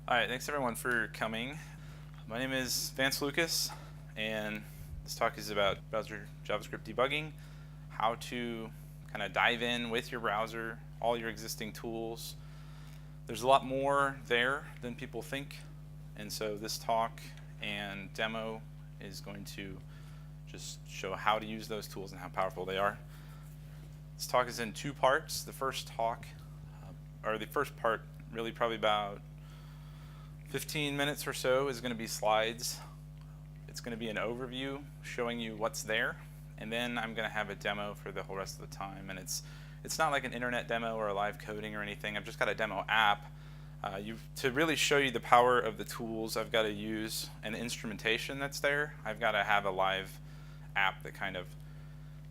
All right, thanks everyone for coming. My name is Vance Lucas, and this talk is about browser JavaScript debugging, how to kind of dive in with your browser, all your existing tools. There's a lot more there than people think, and so this talk and demo is going to just show how to use those tools and how powerful they are. This talk is in two parts. The first talk, or the first part, really probably about 15 minutes or so, is going to be slides. It's going to be an overview showing you what's there, and then I'm going to have a demo for the whole rest of the time. And it's not like an internet demo or a live coding or anything. I've just got a demo app. To really show you the power of the tools, I've got to use an instrumentation that's there. I've got to have a live app that kind of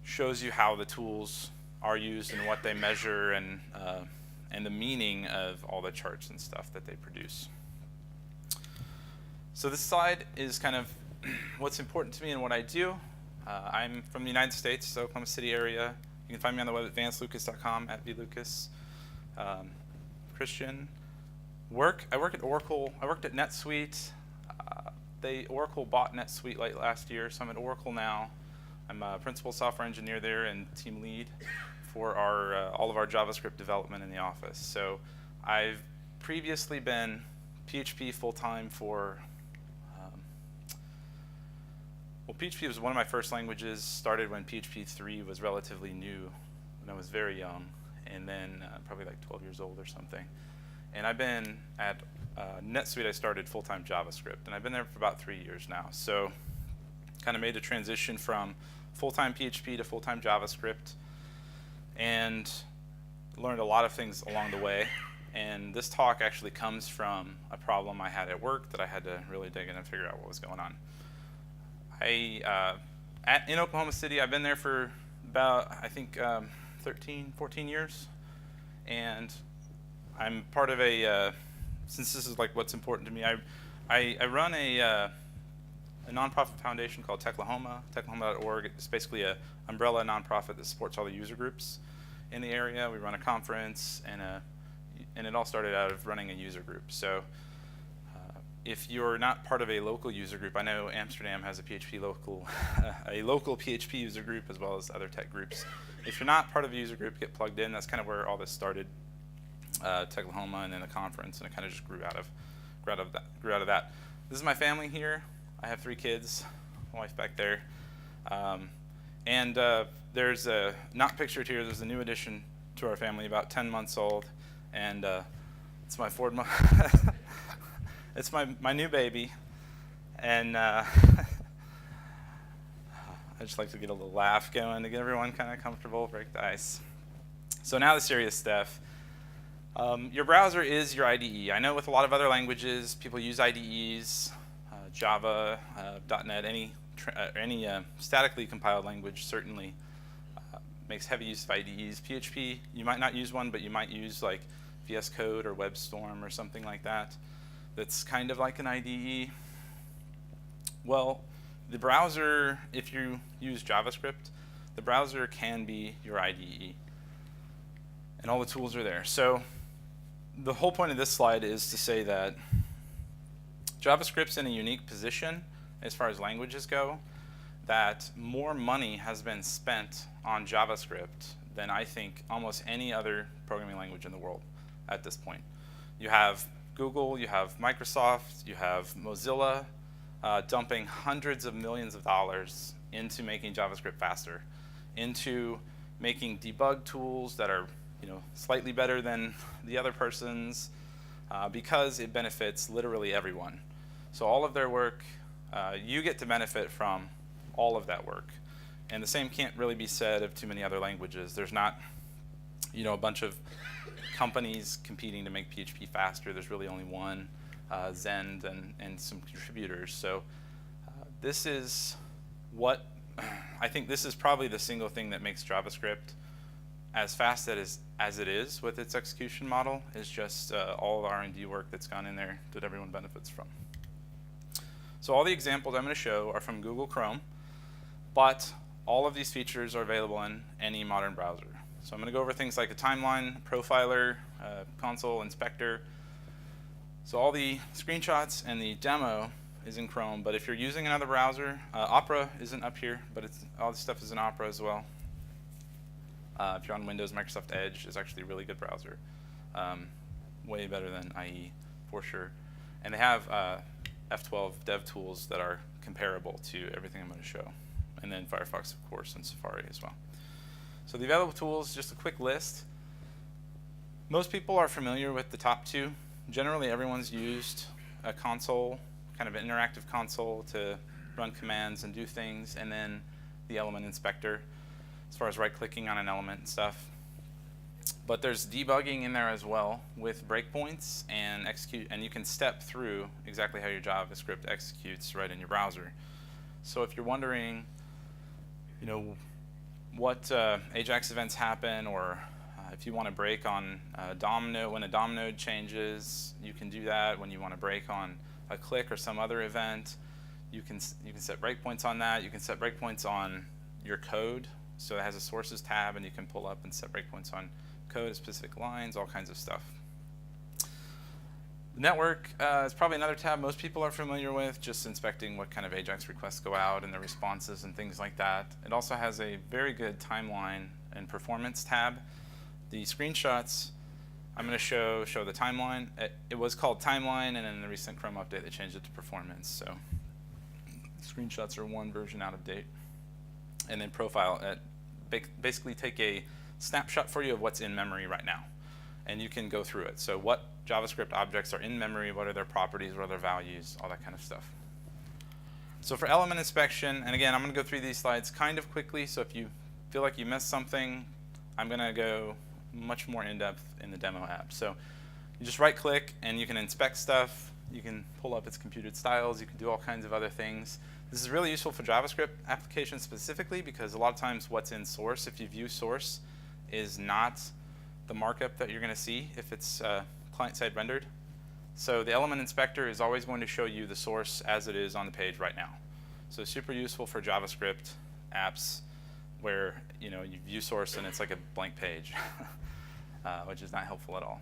shows you how the tools are used and what they measure and the meaning of all the charts and stuff that they produce. So this slide is kind of what's important to me and what I do. I'm from the United States, so Oklahoma City area. You can find me on the web at vancelucas.com, @vlucas. Christian. I work at Oracle. I worked at NetSuite. Oracle bought NetSuite late last year, so I'm at Oracle now. I'm a principal software engineer there and team lead for all of our JavaScript development in the office. So I've previously been PHP full-time for PHP was one of my first languages, started when PHP 3 was relatively new, when I was very young, and then probably like 12 years old or something. And I've been at NetSuite, I started full-time JavaScript, and I've been there for about 3 years now. So kind of made a transition from full-time PHP to full-time JavaScript, and learned a lot of things along the way. And this talk actually comes from a problem I had at work that I had to really dig in and figure out what was going on. In Oklahoma City, I've been there for about, I think, 13, 14 years. And I'm part of since this is like what's important to me, I run a nonprofit foundation called Techlahoma, techlahoma.org. It's basically an umbrella nonprofit that supports all the user groups in the area. We run a conference, and it all started out of running a user group. So if you're not part of a local user group, I know Amsterdam has a a local PHP user group as well as other tech groups. If you're not part of a user group, get plugged in. That's kind of where all this started, Techlahoma and then the conference, and it kind of just grew out of that. This is my family here. I have 3 kids, my wife back there, and there's not pictured here. There's a new addition to our family, about 10 months old, and it's my Ford. It's my new baby, and I just like to get a little laugh going to get everyone kind of comfortable, break the ice. So now the serious stuff. Your browser is your IDE. I know with a lot of other languages, people use IDEs, Java, .NET, any statically compiled language certainly makes heavy use of IDEs. PHP, you might not use one, but you might use like VS Code or WebStorm or something like that. That's kind of like an IDE. Well, the browser, if you use JavaScript, the browser can be your IDE. And all the tools are there. So the whole point of this slide is to say that JavaScript's in a unique position as far as languages go, that more money has been spent on JavaScript than I think almost any other programming language in the world at this point. You have Google, you have Microsoft, you have Mozilla dumping hundreds of millions of dollars into making JavaScript faster, into making debug tools that are slightly better than the other person's because it benefits literally everyone. So all of their work, you get to benefit from all of that work. And the same can't really be said of too many other languages. There's not a bunch of companies competing to make PHP faster. There's really only one, Zend, and some contributors. So this is what I think this is probably the single thing that makes JavaScript as fast as it is with its execution model, is just all the R&D work that's gone in there that everyone benefits from. So all the examples I'm going to show are from Google Chrome, but all of these features are available in any modern browser. So I'm going to go over things like a timeline, profiler, console, inspector, So all the screenshots and the demo is in Chrome, but if you're using another browser, Opera isn't up here, but all this stuff is in Opera as well. If you're on Windows, Microsoft Edge is actually a really good browser. Way better than IE, for sure. And they have F12 dev tools that are comparable to everything I'm going to show. And then Firefox, of course, and Safari as well. So the available tools, just a quick list. Most people are familiar with the top two. Generally, everyone's used a console, kind of an interactive console to run commands and do things, and then the element inspector, as far as right-clicking on an element and stuff. But there's debugging in there as well with breakpoints and execute, and you can step through exactly how your JavaScript executes right in your browser. So if you're wondering, you know, what AJAX events happen, or if you want to break on a DOM node, when a DOM node changes, you can do that. When you want to break on a click or some other event, you can set breakpoints on that. You can set breakpoints on your code. So it has a sources tab, and you can pull up and set breakpoints on code at specific lines, all kinds of stuff. The network is probably another tab most people are familiar with, just inspecting what kind of AJAX requests go out and the responses and things like that. It also has a very good timeline and performance tab. The screenshots, I'm going to show the timeline. It was called timeline, and in the recent Chrome update, they changed it to performance. So screenshots are one version out of date. And then profile, basically take a snapshot for you of what's in memory right now. And you can go through it. So what JavaScript objects are in memory, what are their properties, what are their values, all that kind of stuff. So for element inspection, and again, I'm going to go through these slides kind of quickly, so if you feel like you missed something, I'm going to go much more in-depth in the demo app. So you just right-click, and you can inspect stuff. You can pull up its computed styles. You can do all kinds of other things. This is really useful for JavaScript applications specifically, because a lot of times what's in source, if you view source, is not the markup that you're going to see if it's client-side rendered. So the element inspector is always going to show you the source as it is on the page right now. So super useful for JavaScript apps where you view source and it's like a blank page, which is not helpful at all.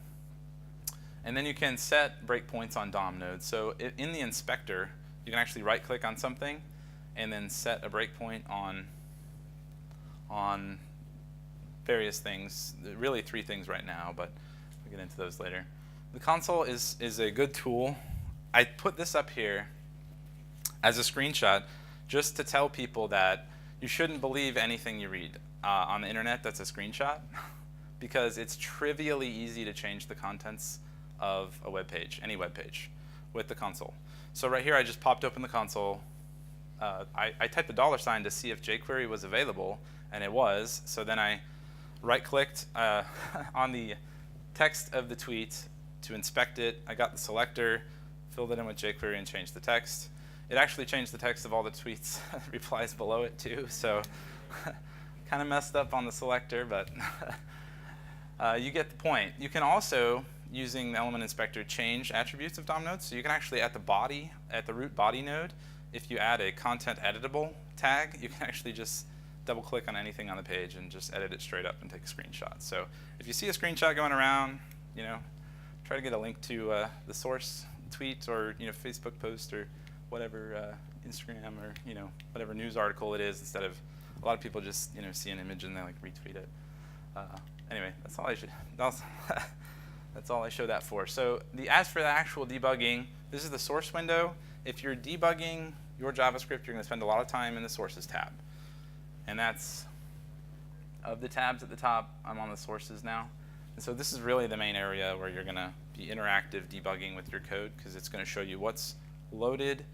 And then you can set breakpoints on DOM nodes. So in the inspector, you can actually right-click on something and then set a breakpoint on various things. Really 3 things right now, but we'll get into those later. The console is a good tool. I put this up here as a screenshot just to tell people that you shouldn't believe anything you read on the internet that's a screenshot, because it's trivially easy to change the contents of a web page, any web page, with the console. So right here, I just popped open the console. I typed the $sign to see if jQuery was available, and it was. So then I right-clicked on the text of the tweet to inspect it. I got the selector, filled it in with jQuery, and changed the text. It actually changed the text of all the tweets replies below it, too. So kind of messed up on the selector, but you get the point. You can also, using the element inspector, change attributes of DOM nodes. So you can actually, at the root body node, if you add a content editable tag, you can actually just double-click on anything on the page and just edit it straight up and take a screenshot. So if you see a screenshot going around, try to get a link to the source tweet or Facebook post or whatever, Instagram or whatever news article it is, instead of a lot of people just see an image and they like retweet it. Anyway, that's all I should. That's all I show that for. So as for the actual debugging, this is the source window. If you're debugging your JavaScript, you're going to spend a lot of time in the sources tab. And that's, of the tabs at the top, I'm on the sources now. And so this is really the main area where you're going to be interactive debugging with your code, because it's going to show you what's loaded,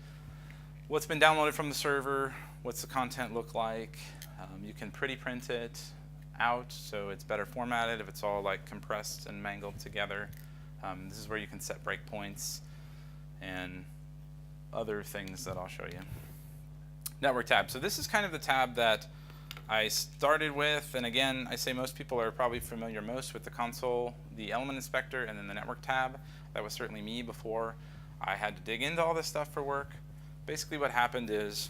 what's been downloaded from the server, what's the content look like. You can pretty print it out, so it's better formatted if it's all like compressed and mangled together. This is where you can set breakpoints and other things that I'll show you. Network tab. So this is kind of the tab that I started with, and again, I say most people are probably familiar most with the console, the element inspector, and then the network tab. That was certainly me before I had to dig into all this stuff for work. Basically what happened is,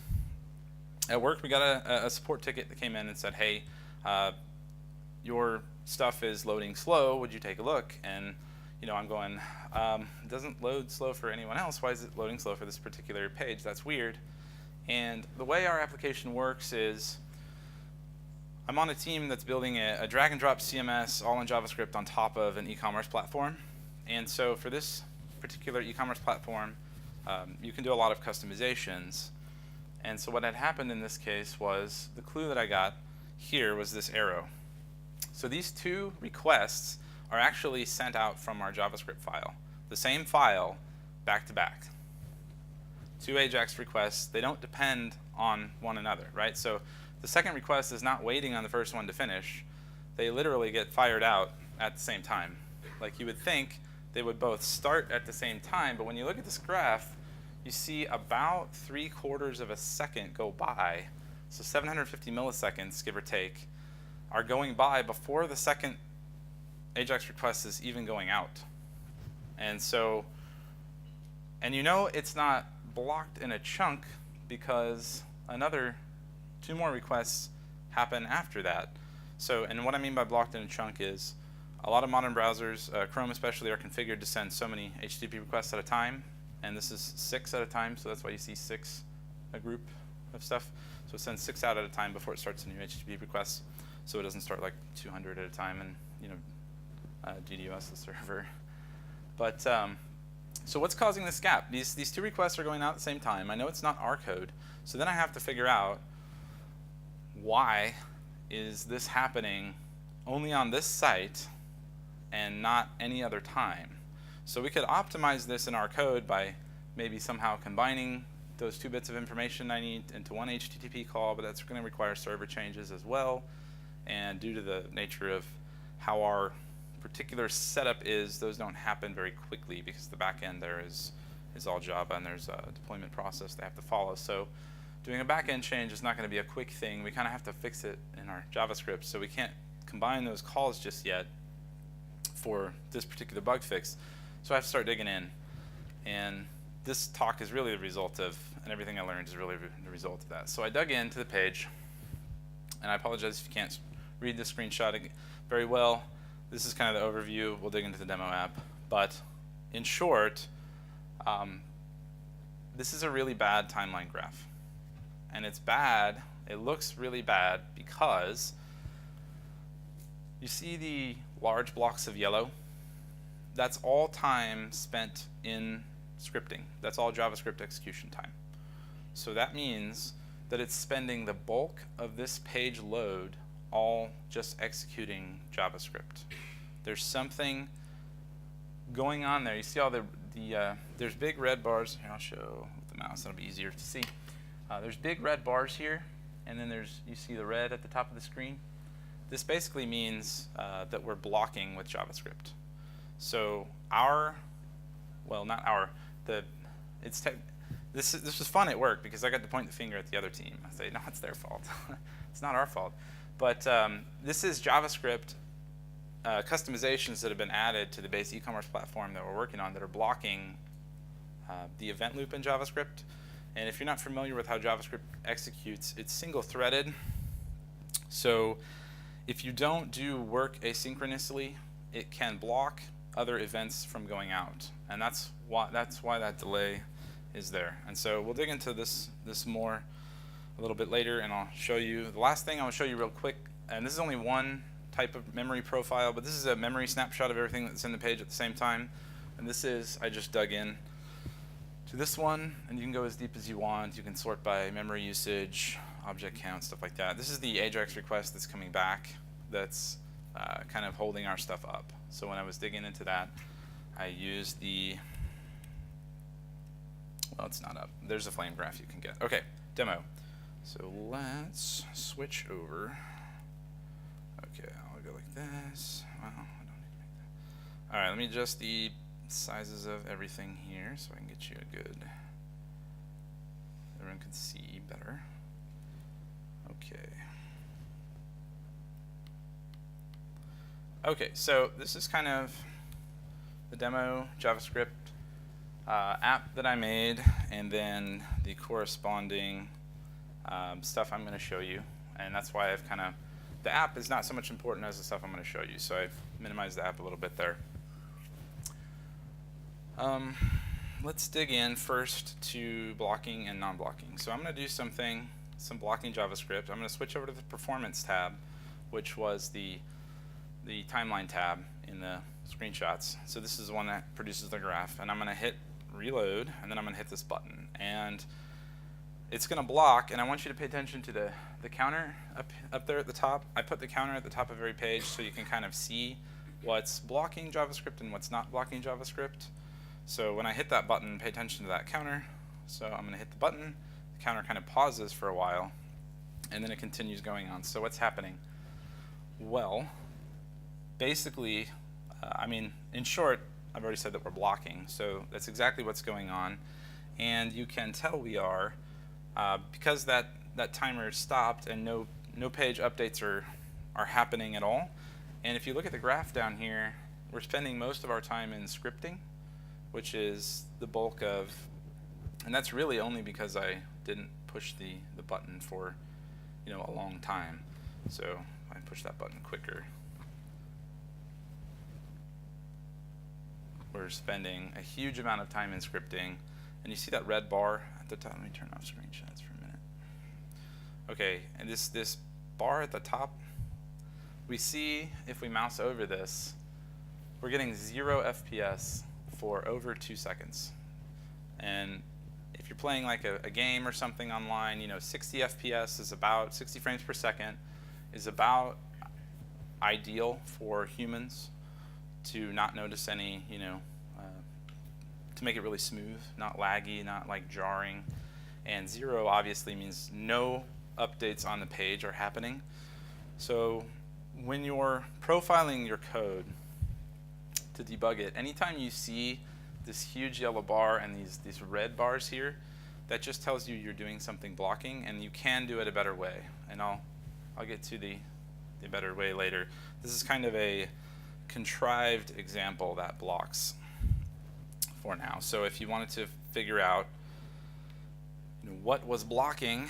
at work we got a support ticket that came in and said, hey, your stuff is loading slow, would you take a look? And I'm going, it doesn't load slow for anyone else. Why is it loading slow for this particular page? That's weird. And the way our application works is I'm on a team that's building a drag and drop CMS all in JavaScript on top of an e-commerce platform. And so for this particular e-commerce platform, you can do a lot of customizations. And so what had happened in this case was the clue that I got here was this arrow. So these two requests are actually sent out from our JavaScript file. The same file, back to back. Two AJAX requests, they don't depend on one another, right? So the second request is not waiting on the first one to finish. They literally get fired out at the same time. Like you would think they would both start at the same time, but when you look at this graph, you see about 3/4 of a second go by. So 750 milliseconds, give or take, are going by before the second AJAX request is even going out. And so, and it's not blocked in a chunk because another 2 more requests happen after that. So, and what I mean by blocked in a chunk is a lot of modern browsers, Chrome especially, are configured to send so many HTTP requests at a time. And this is 6 at a time, so that's why you see 6, a group of stuff. So it sends 6 out at a time before it starts a new HTTP request. So it doesn't start like 200 at a time and DDoS the server. But so what's causing this gap? These 2 requests are going out at the same time. I know it's not our code. So then I have to figure out why is this happening only on this site and not any other time. So we could optimize this in our code by maybe somehow combining those 2 bits of information I need into one HTTP call, but that's going to require server changes as well. And due to the nature of how our particular setup is, those don't happen very quickly because the back end there is all Java and there's a deployment process they have to follow. So doing a back end change is not going to be a quick thing. We kind of have to fix it in our JavaScript, so we can't combine those calls just yet for this particular bug fix. So I have to start digging in. And this talk is really the result of, and everything I learned is really the result of that. So I dug into the page, and I apologize if you can't read the screenshot very well. This is kind of the overview. We'll dig into the demo app. But in short, this is a really bad timeline graph. And it's bad, it looks really bad because you see the large blocks of yellow? That's all time spent in scripting. That's all JavaScript execution time. So that means that it's spending the bulk of this page load all just executing JavaScript. There's something going on there. You see all there's big red bars. Here, I'll show with the mouse. That'll be easier to see. There's big red bars here, and then you see the red at the top of the screen. This basically means that we're blocking with JavaScript. So this was fun at work because I got to point the finger at the other team. I say, no, it's their fault. It's not our fault. But this is JavaScript customizations that have been added to the base e-commerce platform that we're working on that are blocking the event loop in JavaScript. And if you're not familiar with how JavaScript executes, it's single-threaded. So if you don't do work asynchronously, it can block other events from going out. And that's why that delay is there. And so we'll dig into this more a little bit later, and I'll show you. The last thing I will show you real quick, and this is only one type of memory profile, but this is a memory snapshot of everything that's in the page at the same time. And this is, I just dug in to this one, and you can go as deep as you want. You can sort by memory usage, object count, stuff like that. This is the AJAX request that's coming back that's kind of holding our stuff up. So when I was digging into that, I used well, it's not up. There's a flame graph you can get. Okay, demo. So let's switch over. Okay, I'll go like this. Wow, I don't need to make that. All right, let me adjust the sizes of everything here so I can get you a good, everyone can see better. Okay. Okay, so this is kind of the demo JavaScript app that I made, and then the corresponding stuff I'm going to show you. And that's why I've kind of, the app is not so much important as the stuff I'm going to show you, so I've minimized the app a little bit there. Let's dig in first to blocking and non-blocking. So I'm going to do some blocking JavaScript. I'm going to switch over to the performance tab, which was the timeline tab in the screenshots. So this is the one that produces the graph, and I'm going to hit reload, and then I'm going to hit this button, and it's going to block. And I want you to pay attention to the counter up there at the top. I put the counter at the top of every page so you can kind of see what's blocking JavaScript and what's not blocking JavaScript. So when I hit that button, pay attention to that counter. So I'm going to hit the button, the counter kind of pauses for a while, and then it continues going on. So what's happening? Well, basically, I mean, in short, I've already said that we're blocking, so that's exactly what's going on. And you can tell we are, because that timer stopped and no page updates are happening at all. And if you look at the graph down here, we're spending most of our time in scripting, which is the bulk of, and that's really only because I didn't push the button for a long time. So I push that button quicker. We're spending a huge amount of time in scripting, and you see that red bar at the top. Let me turn off screenshots for a minute. Okay, and this bar at the top, we see if we mouse over this, we're getting 0 FPS for over 2 seconds. And if you're playing like a game or something online, 60 FPS is about 60 frames per second is about ideal for humans to not notice any, to make it really smooth, not laggy, not like jarring. And 0 obviously means no updates on the page are happening. So when you're profiling your code to debug it, anytime you see this huge yellow bar and these red bars here, that just tells you you're doing something blocking, and you can do it a better way. And I'll get to the better way later. This is kind of a contrived example that blocks for now. So if you wanted to figure out what was blocking,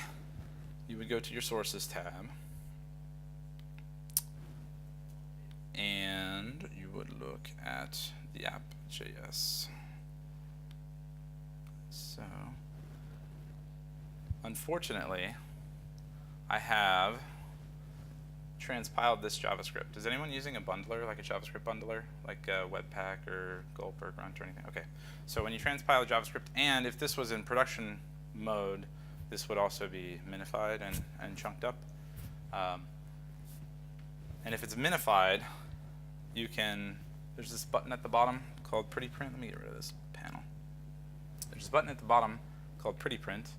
you would go to your sources tab, and you would look at the app.js. So unfortunately, I have transpiled this JavaScript. Is anyone using a bundler, like a JavaScript bundler, like Webpack or Gulp or Grunt or anything? Okay. So when you transpile JavaScript, and if this was in production mode, this would also be minified and chunked up. And if it's minified, you can, there's this button at the bottom called Pretty Print. Let me get rid of this panel. There's this button at the bottom called Pretty Print,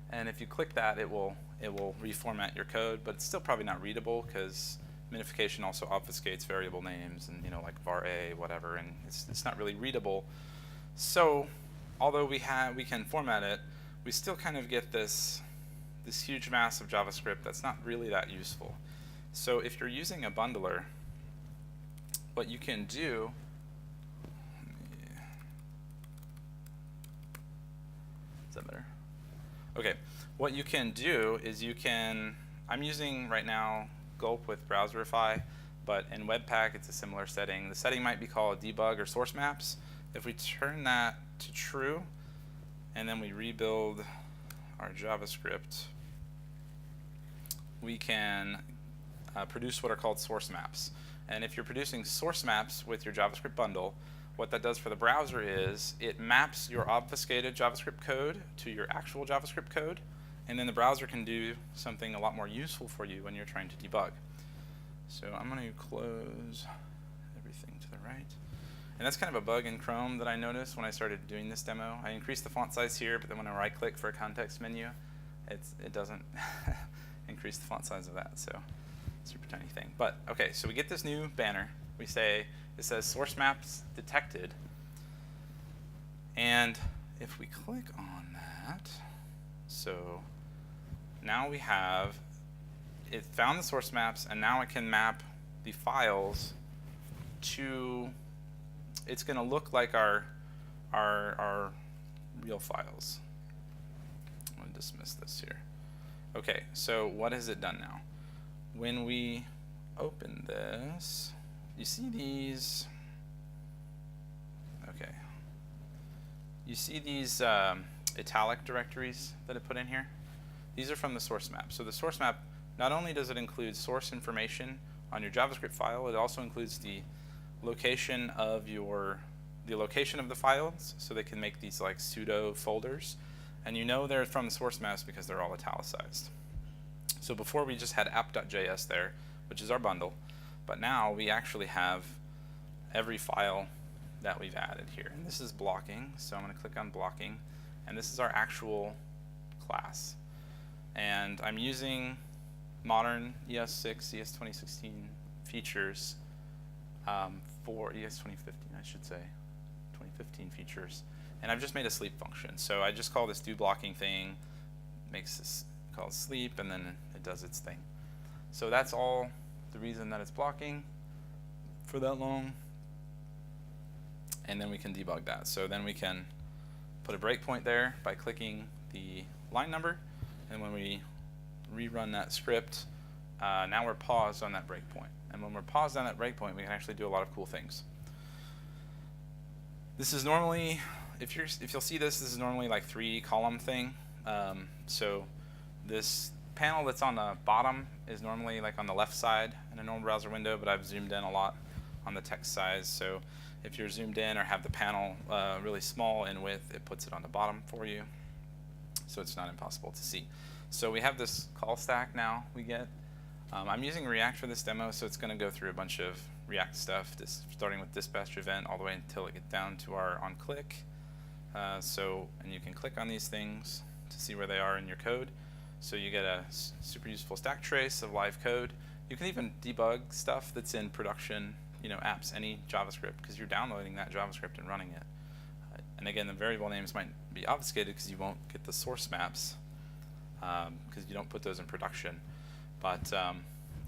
and if you click that, it will reformat your code, but it's still probably not readable because minification also obfuscates variable names and like var a, whatever, and it's not really readable. So although we can format it, we still kind of get this huge mass of JavaScript that's not really that useful. So if you're using a bundler, what you can do, is that better? Okay, what you can do is I'm using right now Gulp with Browserify, but in Webpack it's a similar setting. The setting might be called debug or source maps. If we turn that to true, and then we rebuild our JavaScript, we can produce what are called source maps. And if you're producing source maps with your JavaScript bundle, what that does for the browser is it maps your obfuscated JavaScript code to your actual JavaScript code, and then the browser can do something a lot more useful for you when you're trying to debug. So I'm going to close everything to the right. And that's kind of a bug in Chrome that I noticed when I started doing this demo. I increased the font size here, but then when I right-click for a context menu, it doesn't increase the font size of that. So super tiny thing. But okay, so we get this new banner. We say, it says source maps detected. And if we click on that, so now we have, it found the source maps, and now it can map the files to, it's going to look like our real files. I'm going to dismiss this here. Okay, so what has it done now? When we open this, you see these, okay, you see these italic directories that I put in here? These are from the source map. So the source map, not only does it include source information on your JavaScript file, it also includes the location of the files, so they can make these like pseudo folders. And you know they're from the source maps because they're all italicized. So before we just had app.js there, which is our bundle, but now we actually have every file that we've added here. And this is blocking, so I'm going to click on blocking, and this is our actual class. And I'm using modern ES6, ES 2016 features for ES 2015, I should say, 2015 features. And I've just made a sleep function. So I just call this do blocking thing, makes this called sleep, and then it does its thing. So that's all the reason that it's blocking for that long. And then we can debug that. So then we can put a breakpoint there by clicking the line number. And when we rerun that script, now we're paused on that breakpoint. And when we're paused on that breakpoint, we can actually do a lot of cool things. This is normally, if you'll see this is normally like 3-column thing. So this panel that's on the bottom is normally like on the left side in a normal browser window, but I've zoomed in a lot on the text size. So if you're zoomed in or have the panel really small in width, it puts it on the bottom for you, so it's not impossible to see. So we have this call stack now we get. I'm using React for this demo, so it's going to go through a bunch of React stuff, starting with dispatch event all the way until it gets down to our onClick. And you can click on these things to see where they are in your code. So you get a super useful stack trace of live code. You can even debug stuff that's in production, apps, any JavaScript, because you're downloading that JavaScript and running it. And again, the variable names might be obfuscated because you won't get the source maps because you don't put those in production. But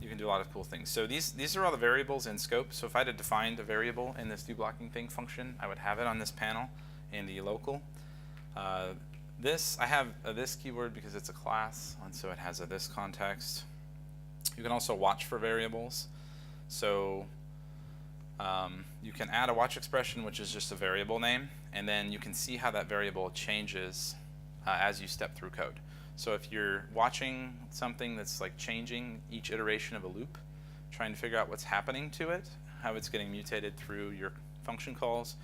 you can do a lot of cool things. So these are all the variables in scope. So if I had defined a variable in this do blocking thing function, I would have it on this panel in the local. I have a this keyword because it's a class, and so it has a this context. You can also watch for variables. So you can add a watch expression, which is just a variable name, and then you can see how that variable changes as you step through code. So if you're watching something that's like changing each iteration of a loop, trying to figure out what's happening to it, how it's getting mutated through your function calls,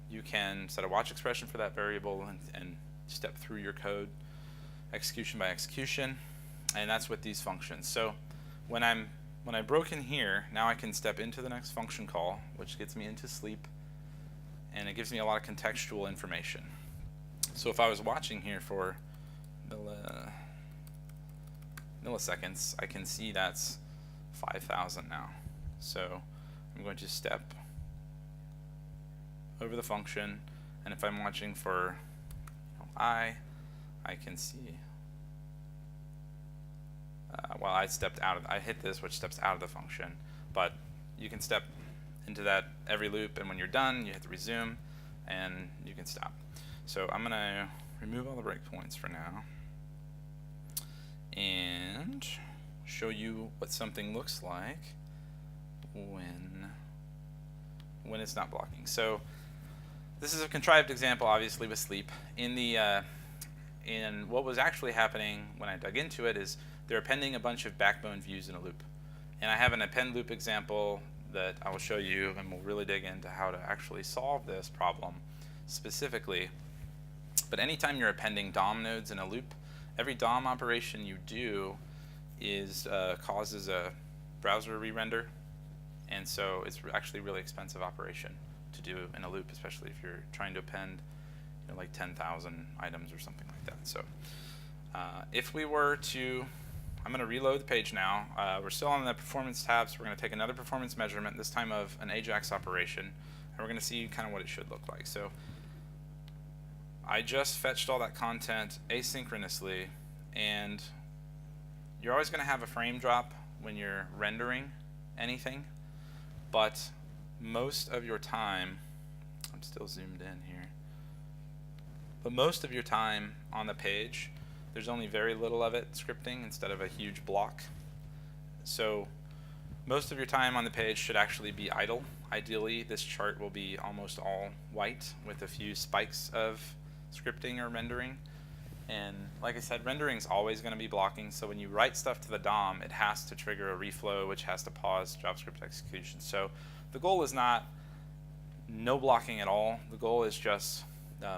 you can set a watch expression for that variable and step through your code execution by execution, and that's with these functions. So when I broke in here, now I can step into the next function call, which gets me into sleep, and it gives me a lot of contextual information. So if I was watching here for milliseconds, I can see that's 5,000 now. So I'm going to step over the function, and if I'm watching for I can see, well, I hit this, which steps out of the function, but you can step into that every loop, and when you're done, you hit the resume, and you can stop. So I'm going to remove all the breakpoints for now, and show you what something looks like when it's not blocking. So this is a contrived example, obviously, with sleep. In what was actually happening when I dug into it is they're appending a bunch of backbone views in a loop. And I have an append loop example that I will show you, and we'll really dig into how to actually solve this problem specifically. But anytime you're appending DOM nodes in a loop, every DOM operation you do causes a browser re-render, and so it's actually a really expensive operation to do in a loop, especially if you're trying to append like 10,000 items or something like that. So if we were to, I'm going to reload the page now. We're still on the performance tab, so we're going to take another performance measurement, this time of an AJAX operation, and we're going to see kind of what it should look like. So I just fetched all that content asynchronously, and you're always going to have a frame drop when you're rendering anything, but most of your time, I'm still zoomed in here, but most of your time on the page, there's only very little of it scripting instead of a huge block. So most of your time on the page should actually be idle. Ideally, this chart will be almost all white with a few spikes of scripting or rendering. And like I said, rendering is always going to be blocking. So when you write stuff to the DOM, it has to trigger a reflow, which has to pause JavaScript execution. So the goal is not no blocking at all. The goal is just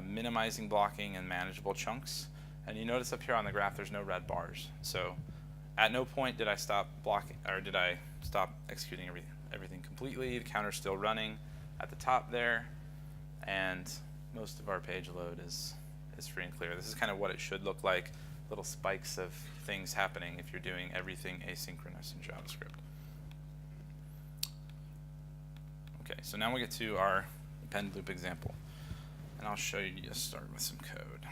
minimizing blocking in manageable chunks. And you notice up here on the graph, there's no red bars. So at no point did I stop blocking, or did I stop executing everything completely. The counter's still running at the top there, and most of our page load is free and clear. This is kind of what it should look like, little spikes of things happening if you're doing everything asynchronous in JavaScript. Okay, so now we get to our append loop example, and I'll show you just start with some code.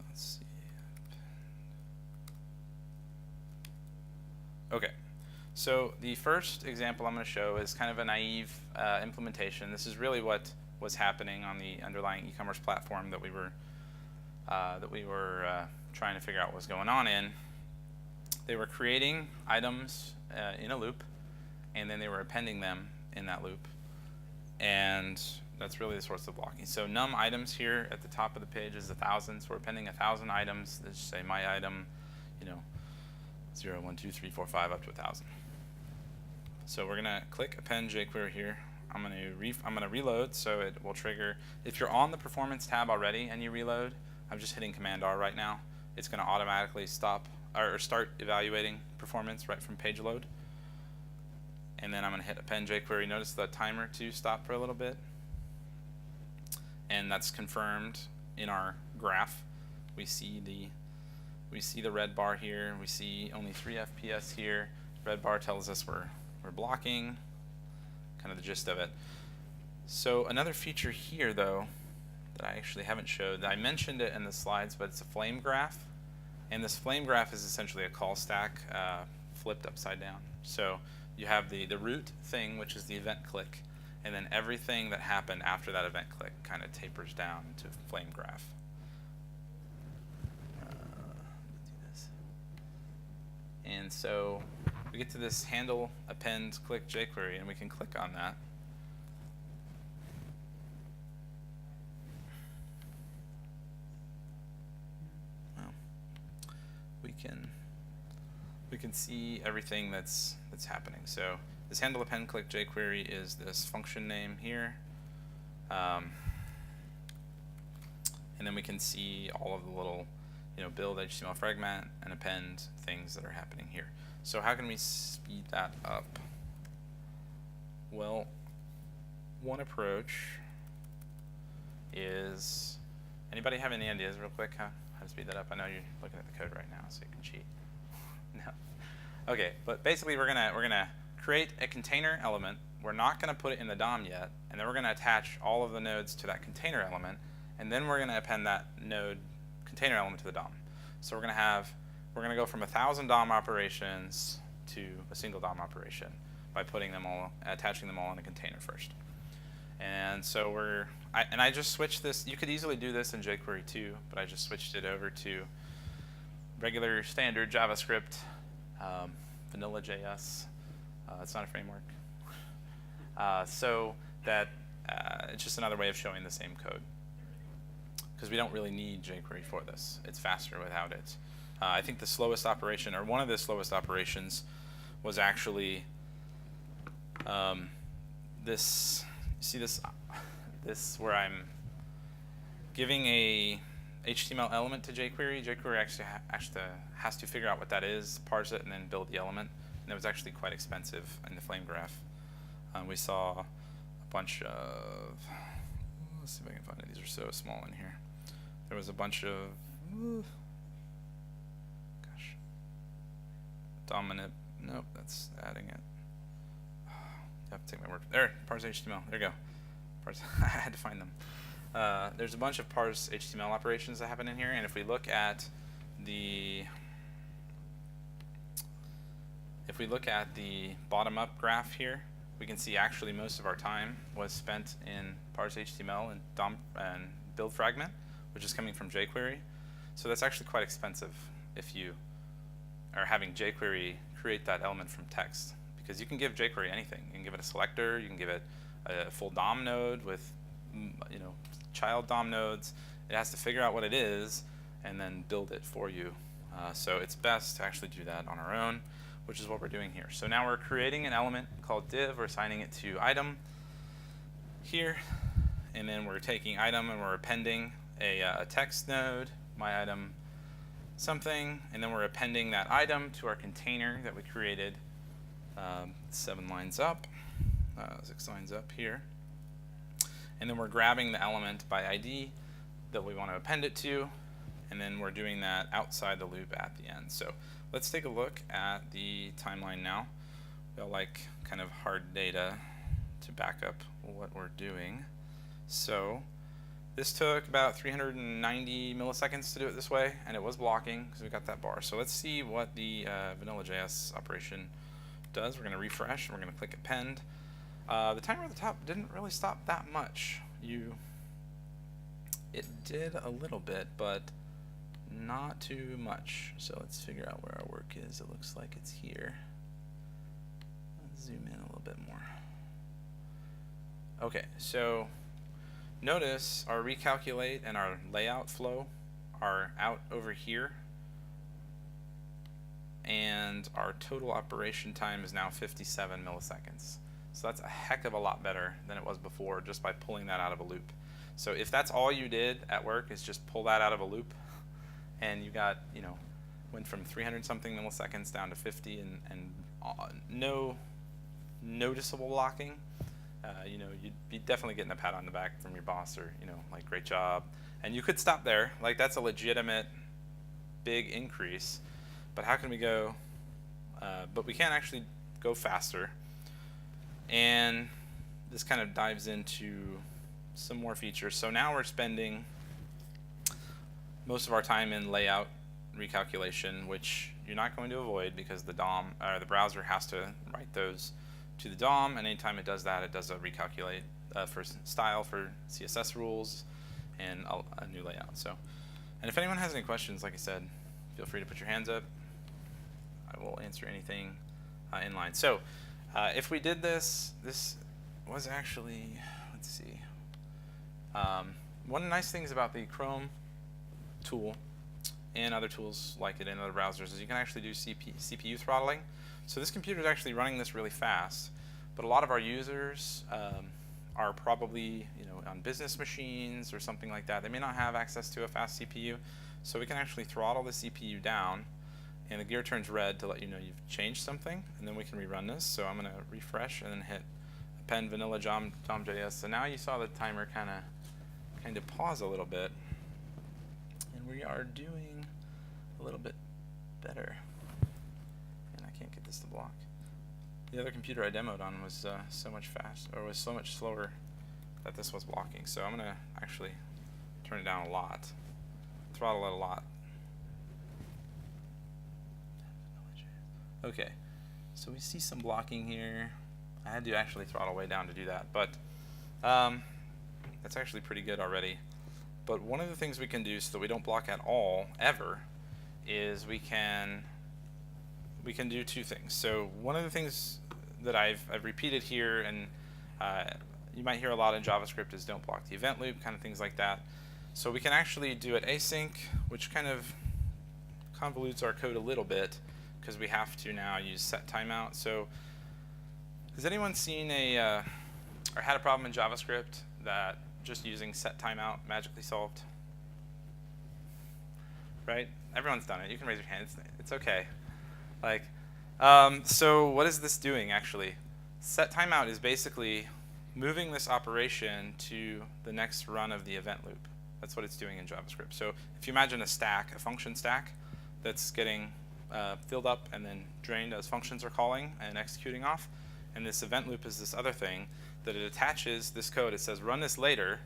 Let's see. Okay, so the first example I'm going to show is kind of a naive implementation. This is really what was happening on the underlying e-commerce platform that we were trying to figure out what was going on in. They were creating items in a loop, and then they were appending them in that loop, and that's really the source of blocking. So num items here at the top of the page is 1,000, so we're appending 1,000 items. Let's just say my item, 0, 1, 2, 3, 4, 5 up to 1,000. So we're gonna click append jQuery here. I'm gonna reload, so it will trigger. If you're on the performance tab already and you reload, I'm just hitting Command R right now. It's gonna automatically stop or start evaluating performance right from page load. And then I'm gonna hit append jQuery. Notice the timer to stop for a little bit, and that's confirmed in our graph. We see the red bar here. We see only 3 FPS here. Red bar tells us we're blocking, kind of the gist of it. So another feature here, though, that I actually haven't showed, I mentioned it in the slides, but it's a flame graph. And this flame graph is essentially a call stack flipped upside down. So you have the root thing, which is the event click, and then everything that happened after that event click kind of tapers down to flame graph. And so we get to this handle append click jQuery, and we can click on that. Well, we can see everything that's happening. So this handle append click jQuery is this function name here, and then we can see all of the little build HTML fragment and append things that are happening here. So how can we speed that up? Well, one approach is, anybody have any ideas real quick how to speed that up? I know you're looking at the code right now, so you can cheat. No. Okay, but basically we're gonna create a container element. We're not gonna put it in the DOM yet, and then we're gonna attach all of the nodes to that container element, and then we're gonna append that node container element to the DOM. So we're gonna go from 1,000 DOM operations to a single DOM operation by attaching them all in a container first. And so I just switched this. You could easily do this in jQuery too, but I just switched it over to regular standard JavaScript, vanilla JS. It's not a framework. So that it's just another way of showing the same code, because we don't really need jQuery for this. It's faster without it. I think the slowest operation, or one of the slowest operations, was actually this. See this where I'm giving a HTML element to jQuery. jQuery actually has to figure out what that is, parse it, and then build the element. And it was actually quite expensive in the flame graph. We saw a bunch of, let's see if I can find it. These are so small in here. There was a bunch of, dominant, nope, that's adding it. You have to take my word. There, parse HTML, there you go. Parse, I had to find them. There's a bunch of parse HTML operations that happen in here, and if we look at the bottom-up graph here, we can see actually most of our time was spent in parse HTML and build fragment, which is coming from jQuery. So that's actually quite expensive if you or having jQuery create that element from text, because you can give jQuery anything. You can give it a selector, you can give it a full DOM node with child DOM nodes. It has to figure out what it is and then build it for you. So it's best to actually do that on our own, which is what we're doing here. So now we're creating an element called div. We're assigning it to item here, and then we're taking item and we're appending a text node, my item something, and then we're appending that item to our container that we created 7 lines up, 6 lines up here. And then we're grabbing the element by ID that we want to append it to, and then we're doing that outside the loop at the end. So let's take a look at the timeline now. We all like kind of hard data to back up what we're doing. So this took about 390 milliseconds to do it this way, and it was blocking because we got that bar. So let's see what the vanilla.js operation does. We're going to refresh, and we're going to click append. The timer at the top didn't really stop that much. It did a little bit, but not too much. So let's figure out where our work is. It looks like it's here. Let's zoom in a little bit more. Okay, so notice our recalculate and our layout flow are out over here, and our total operation time is now 57 milliseconds. So that's a heck of a lot better than it was before just by pulling that out of a loop. So if that's all you did at work is just pull that out of a loop, and you got, went from 300 something milliseconds down to 50 and no noticeable locking, you'd be definitely getting a pat on the back from your boss, or like, great job. And you could stop there. Like, that's a legitimate big increase. But how can we go? But we can actually go faster. And this kind of dives into some more features. So now we're spending most of our time in layout recalculation, which you're not going to avoid because the DOM or the browser has to write those to the DOM, and anytime it does that, it does a recalculate for style, for CSS rules, and a new layout. So, and if anyone has any questions, like I said, feel free to put your hands up. I will answer anything in line. So, if we did this was actually, let's see. One of the nice things about the Chrome tool and other tools like it in other browsers is you can actually do CPU throttling. So this computer is actually running this really fast, but a lot of our users are probably on business machines or something like that. They may not have access to a fast CPU, so we can actually throttle the CPU down, and the gear turns red to let you know you've changed something, and then we can rerun this. So I'm going to refresh and then hit append vanilla DOM.js. So now you saw the timer kind of pause a little bit, and we are doing a little bit better. And I can't get this to block. The other computer I demoed on was so much slower that this was blocking. So I'm going to actually turn it down a lot, throttle it a lot. Okay, so we see some blocking here. I had to actually throttle way down to do that, but that's actually pretty good already. But one of the things we can do so that we don't block at all, ever, is we can do two things. So one of the things that I've repeated here, and you might hear a lot in JavaScript, is don't block the event loop, kind of things like that. So we can actually do it async, which kind of convolutes our code a little bit, because we have to now use set timeout. So has anyone seen or had a problem in JavaScript that just using set timeout magically solved? Right? Everyone's done it. You can raise your hand. It's okay. Like, so what is this doing actually? Set timeout is basically moving this operation to the next run of the event loop. That's what it's doing in JavaScript. So if you imagine a stack, a function stack, that's getting filled up and then drained as functions are calling and executing off. And this event loop is this other thing that it attaches this code. It says run this later,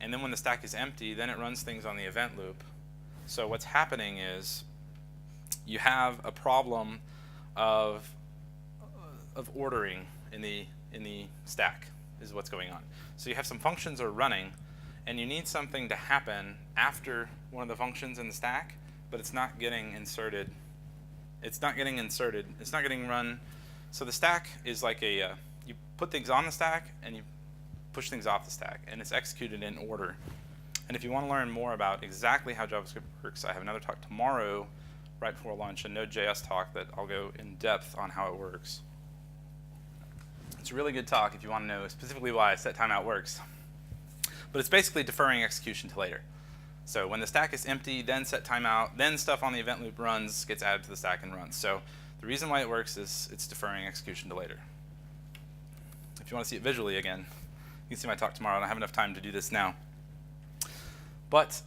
and then when the stack is empty, then it runs things on the event loop. So what's happening is you have a problem of ordering in the stack is what's going on. So you have some functions are running, and you need something to happen after one of the functions in the stack, but it's not getting inserted it's not getting inserted. It's not getting run. So the stack is like a, you put things on the stack and you push things off the stack, and it's executed in order. And if you want to learn more about exactly how JavaScript works, I have another talk tomorrow right before lunch, a Node.js talk that I'll go in depth on how it works. It's a really good talk if you want to know specifically why set timeout works. But it's basically deferring execution to later. So when the stack is empty, then set timeout, then stuff on the event loop runs, gets added to the stack and runs. So the reason why it works is it's deferring execution to later. If you want to see it visually again, you can see my talk tomorrow. I don't have enough time to do this now. But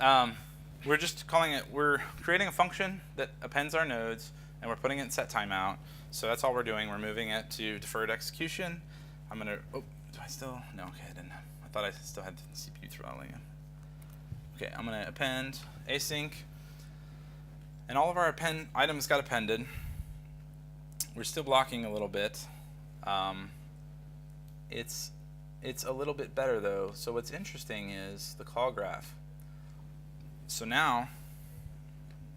we're just calling it, we're creating a function that appends our nodes, and we're putting it in set timeout. So that's all we're doing. We're moving it to deferred execution. I'm going to, oh, do I still? No, okay, I didn't. I thought I still had CPU throttling. Okay, I'm going to append async. And all of our append items got appended. We're still blocking a little bit. It's a little bit better, though. So what's interesting is the call graph. So now,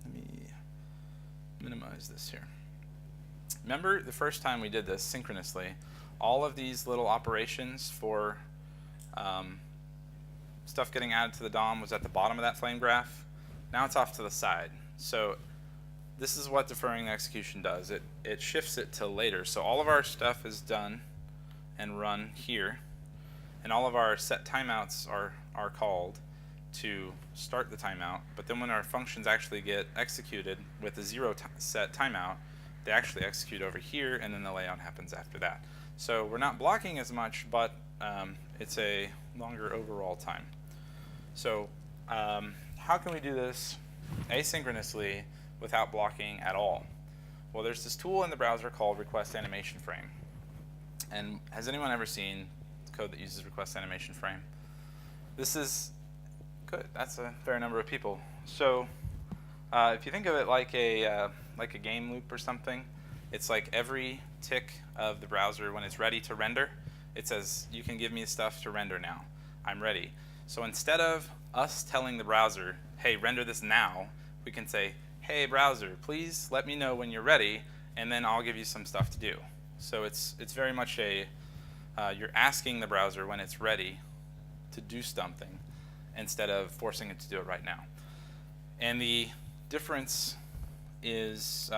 let me minimize this here. Remember the first time we did this synchronously, all of these little operations for stuff getting added to the DOM was at the bottom of that flame graph. Now it's off to the side. So this is what deferring the execution does. It shifts it to later. So all of our stuff is done and run here, and all of our set timeouts are called to start the timeout. But then when our functions actually get executed with a zero set timeout, they actually execute over here, and then the layout happens after that. So we're not blocking as much, but it's a longer overall time. So how can we do this asynchronously without blocking at all? Well, there's this tool in the browser called request animation frame. And has anyone ever seen code that uses request animation frame? This is good. That's a fair number of people. So if you think of it like a game loop or something, it's like every tick of the browser when it's ready to render, it says, you can give me stuff to render now. I'm ready. So instead of us telling the browser, hey, render this now, we can say, hey, browser, please let me know when you're ready, and then I'll give you some stuff to do. So it's very much a, you're asking the browser when it's ready to do something instead of forcing it to do it right now. And the difference is,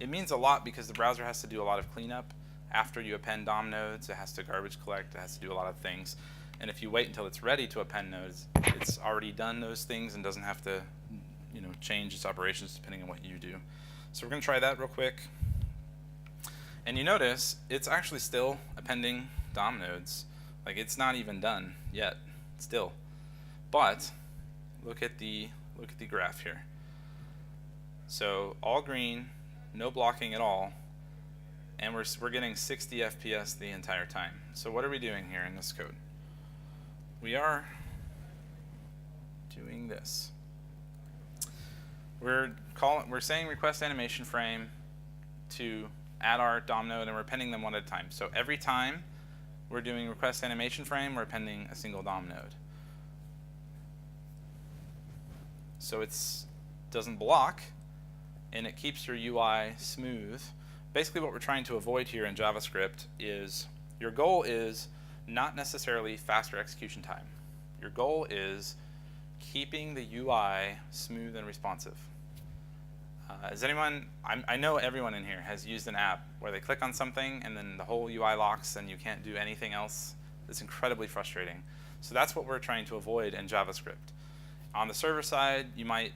it means a lot because the browser has to do a lot of cleanup. After you append DOM nodes, it has to garbage collect, it has to do a lot of things. And if you wait until it's ready to append nodes, it's already done those things and doesn't have to change its operations depending on what you do. So we're going to try that real quick. And you notice it's actually still appending DOM nodes. Like, it's not even done yet, still. But look at the graph here. So all green, no blocking at all, and we're getting 60 FPS the entire time. So what are we doing here in this code? We are doing this. We're saying request animation frame to add our DOM node, and we're appending them one at a time. So every time we're doing request animation frame, we're appending a single DOM node. So it doesn't block, and it keeps your UI smooth. Basically what we're trying to avoid here in JavaScript is, your goal is not necessarily faster execution time. Your goal is keeping the UI smooth and responsive. I know everyone in here has used an app where they click on something and then the whole UI locks and you can't do anything else. It's incredibly frustrating. So that's what we're trying to avoid in JavaScript. On the server side, you might,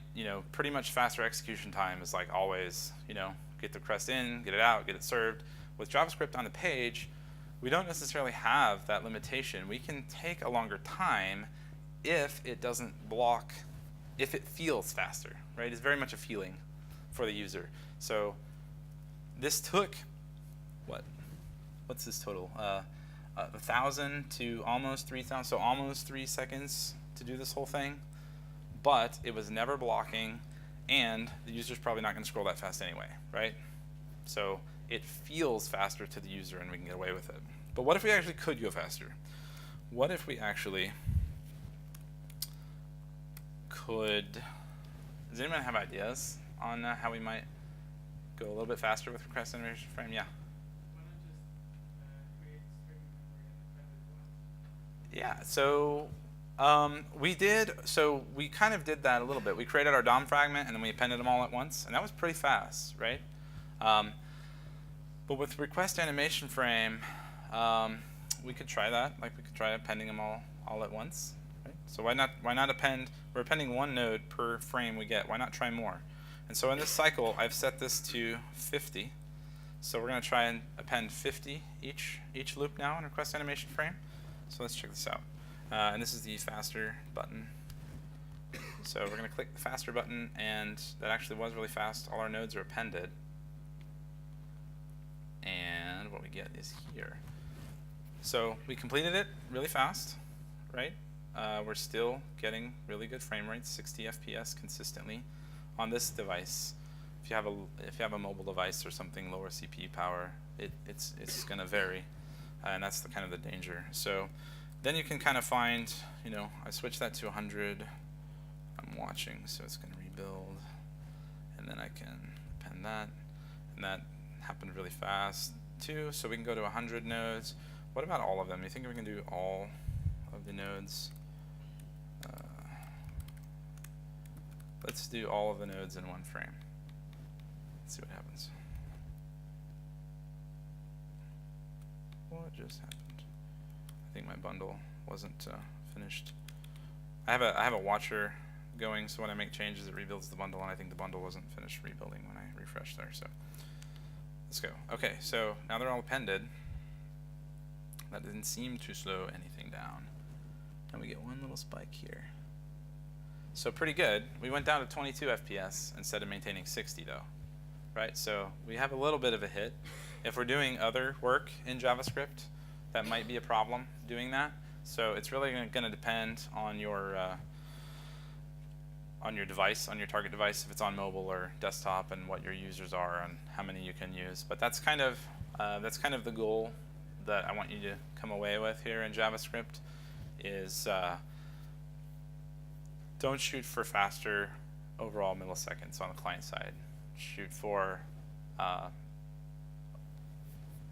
pretty much faster execution time is like always, get the request in, get it out, get it served. With JavaScript on the page, we don't necessarily have that limitation. We can take a longer time if it doesn't block, if it feels faster, right? It's very much a feeling for the user. So this took, what's this total? 1,000 to almost 3,000, so almost 3 seconds to do this whole thing. But it was never blocking, and the user's probably not going to scroll that fast anyway, right? So it feels faster to the user, and we can get away with it. But what if we actually could go faster? What if we actually could, does anyone have ideas on how we might go a little bit faster with request animation frame? Yeah. Yeah, so we kind of did that a little bit. We created our DOM fragment and then we appended them all at once, and that was pretty fast, right? But with request animation frame, we could try that. Like we could try appending them all at once, right? So why not append? We're appending one node per frame we get. Why not try more? And so in this cycle, I've set this to 50. So we're going to try and append 50 each loop now in request animation frame. So let's check this out. And this is the faster button. So we're going to click the faster button, and that actually was really fast. All our nodes are appended. And what we get is here. So we completed it really fast, right? We're still getting really good frame rates, 60 FPS consistently on this device. If you have a mobile device or something lower CPU power, it's going to vary, and that's kind of the danger. So then you can kind of find, I switched that to 100. I'm watching, so it's going to rebuild, and then I can append that, and that happened really fast too. So we can go to 100 nodes. What about all of them? You think we can do all of the nodes? Let's do all of the nodes in one frame. Let's see what happens. What just happened? I think my bundle wasn't finished. I have a watcher going, so when I make changes, it rebuilds the bundle, and I think the bundle wasn't finished rebuilding when I refreshed there. So let's go. Okay, so now they're all appended. That didn't seem to slow anything down. And we get one little spike here. So pretty good. We went down to 22 FPS instead of maintaining 60 though, right? So we have a little bit of a hit. If we're doing other work in JavaScript, that might be a problem doing that. So it's really going to depend on your device, on your target device, if it's on mobile or desktop, and what your users are and how many you can use. But that's kind of the goal that I want you to come away with here in JavaScript is don't shoot for faster overall milliseconds on the client side. Shoot for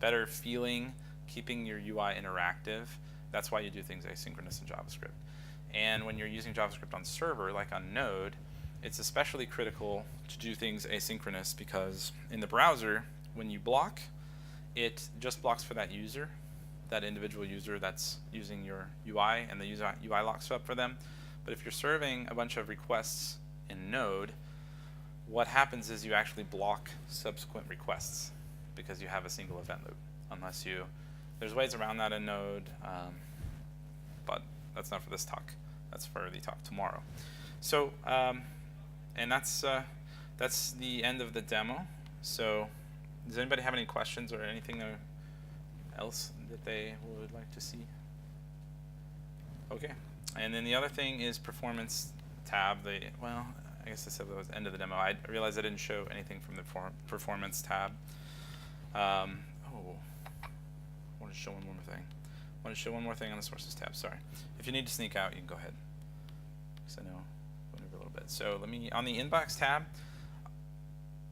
better feeling, keeping your UI interactive. That's why you do things asynchronous in JavaScript. And when you're using JavaScript on server, like on Node, it's especially critical to do things asynchronous, because in the browser, when you block, it just blocks for that user, that individual user that's using your UI, and the UI locks up for them. But if you're serving a bunch of requests in Node, what happens is you actually block subsequent requests because you have a single event loop. There's ways around that in Node, but that's not for this talk. That's for the talk tomorrow. So, and that's the end of the demo. So, does anybody have any questions or anything else that they would like to see? Okay. And then the other thing is performance tab. Well, I guess I said that was the end of the demo. I realized I didn't show anything from the performance tab. I want to show one more thing. I want to show one more thing on the sources tab. Sorry. If you need to sneak out, you can go ahead, because I know I'm going over a little bit. So on the inbox tab,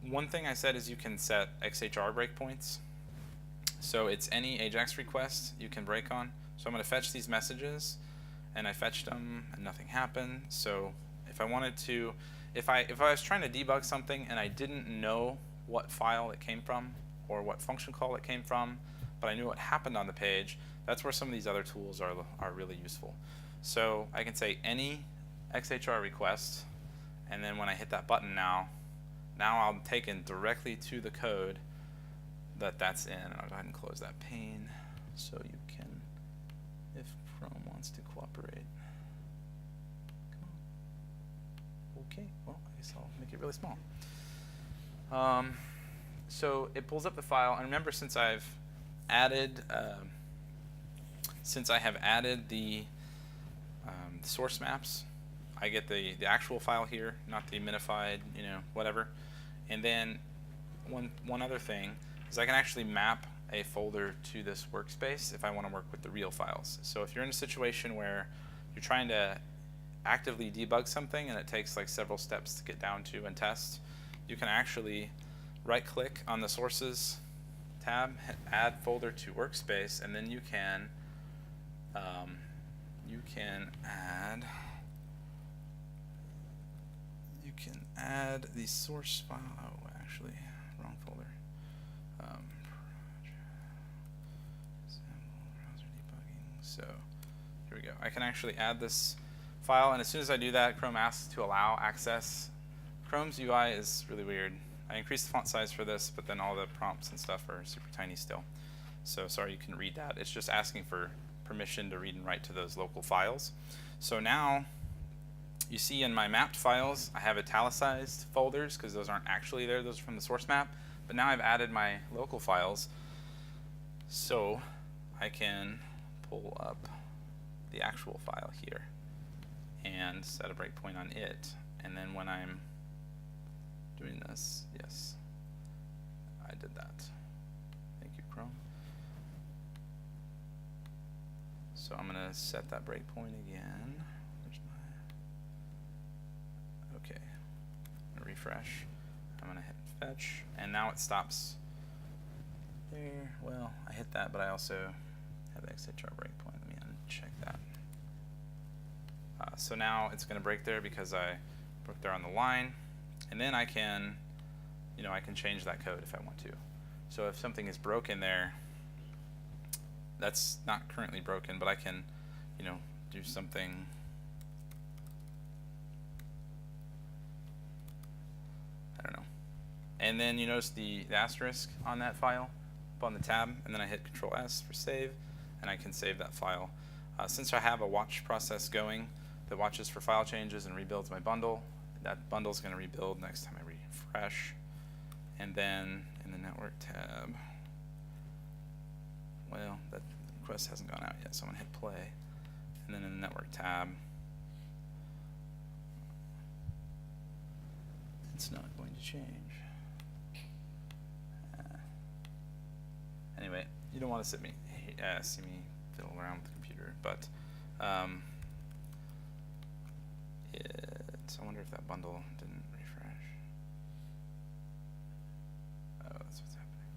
one thing I said is you can set XHR breakpoints. So it's any AJAX request you can break on. So I'm going to fetch these messages, and I fetched them and nothing happened. So if I wanted to, if I was trying to debug something and I didn't know what file it came from or what function call it came from, but I knew what happened on the page, that's where some of these other tools are really useful. So I can say any XHR request, and then when I hit that button now I'm taken directly to the code that's in. And I'll go ahead and close that pane so you can, if Chrome wants to cooperate. Come on. Okay, well, I guess I'll make it really small. So it pulls up the file, and remember, since I have added the source maps, I get the actual file here, not the minified, whatever. And then one other thing is I can actually map a folder to this workspace if I want to work with the real files. So if you're in a situation where you're trying to actively debug something and it takes like several steps to get down to and test, you can actually right-click on the Sources tab, hit Add Folder to Workspace, and then you can add the source file. Oh, actually, wrong folder. Browser debugging. So here we go. I can actually add this file, and as soon as I do that, Chrome asks to allow access. Chrome's UI is really weird. I increased the font size for this, but then all the prompts and stuff are super tiny still. So sorry, you can read that. It's just asking for permission to read and write to those local files. So now you see in my mapped files, I have italicized folders because those aren't actually there. Those are from the source map. But now I've added my local files, so I can pull up the actual file here and set a breakpoint on it. And then when I'm doing this, yes, I did that. Thank you, Chrome. So I'm going to set that breakpoint again. Where's my? Okay. I'm going to refresh. I'm going to hit fetch, and now it stops there. Well, I hit that, but I also have the XHR breakpoint. Let me uncheck that. So now it's going to break there because I broke there on the line, and then I can, I can change that code if I want to. So if something is broken there, that's not currently broken, but I can, do something. I don't know. And then you notice the asterisk on that file up on the tab, and then I hit Control S for save, and I can save that file. Since I have a watch process going that watches for file changes and rebuilds my bundle, that bundle is going to rebuild next time I refresh. And then in the network tab, well, that request hasn't gone out yet, so I'm going to hit play. And then in the network tab, it's not going to change. Anyway, you don't want to see me fiddle around with the computer, but I wonder if that bundle didn't refresh. Oh, that's what's happening.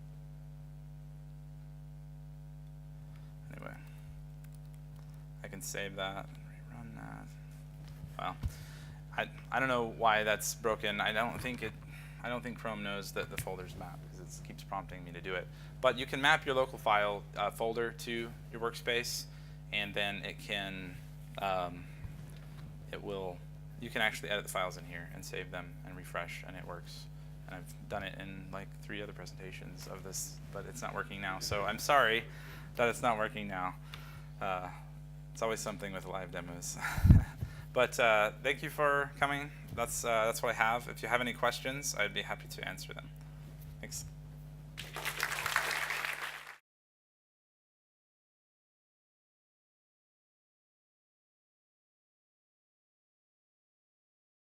Anyway, I can save that and rerun that. Well, I don't know why that's broken. I don't think Chrome knows that the folder's mapped because it keeps prompting me to do it. But you can map your local file folder to your workspace, and then it can you can actually edit the files in here and save them and refresh, and it works. And I've done it in like 3 other presentations of this, but it's not working now. So I'm sorry that it's not working now. It's always something with live demos. But thank you for coming. That's what I have. If you have any questions, I'd be happy to answer them. Thanks.